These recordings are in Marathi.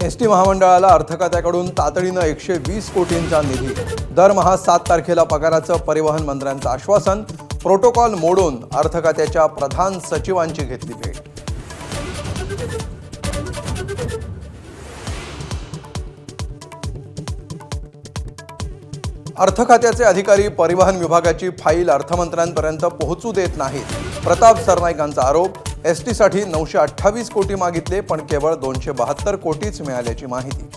एसटी महामंडळाला अर्थखात्याकडून तातडीनं 120 कोटींचा निधी, दरमहा 7 तारखेला पगाराचं परिवहन मंत्र्यांचं आश्वासन, प्रोटोकॉल मोडून अर्थखात्याच्या प्रधान सचिवांची घेतली भेट. अर्थखात्याचे अधिकारी परिवहन विभागाची फाईल अर्थमंत्र्यांपर्यंत पोहोचू देत नाहीत. प्रताप सरनाईकांचा आरोप. एसटीसाठी 928 कोटी मागितले पण केवळ 272 कोटीच मिळाल्याची माहिती.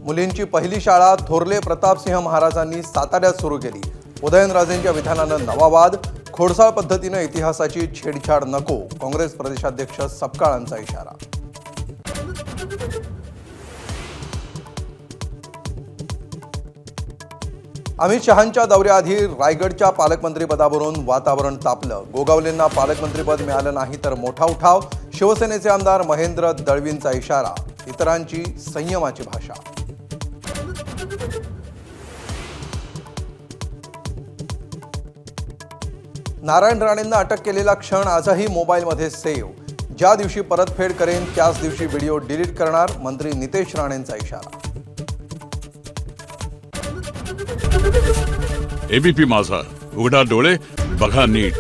मुलींची पहिली शाळा थोरले प्रतापसिंह महाराजांनी साताऱ्यात सुरू केली. उदयनराजेंच्या विधानानं नवा वाद. खोडसाळ पद्धतीनं इतिहासाची छेडछाड नको, काँग्रेस प्रदेशाध्यक्ष सपकाळांचा इशारा. अमित शहांच्या दौऱ्याआधी रायगडच्या पालकमंत्रीपदावरून वातावरण तापलं. गोगावलेंना पालकमंत्रीपद मिळालं नाही तर मोठा उठाव. शिवसेनेचे आमदार महेंद्र दळवींचा इशारा. इतरांची संयमाची भाषा. नारायण राणेंना अटक केलेला क्षण आजही मोबाईलमध्ये सेव्ह. ज्या दिवशी परतफेड करेन त्याच दिवशी व्हिडिओ डिलीट करणार, मंत्री नितेश राणेंचा इशारा. एबीपी माझा, उघडा डोळे बघा नीट.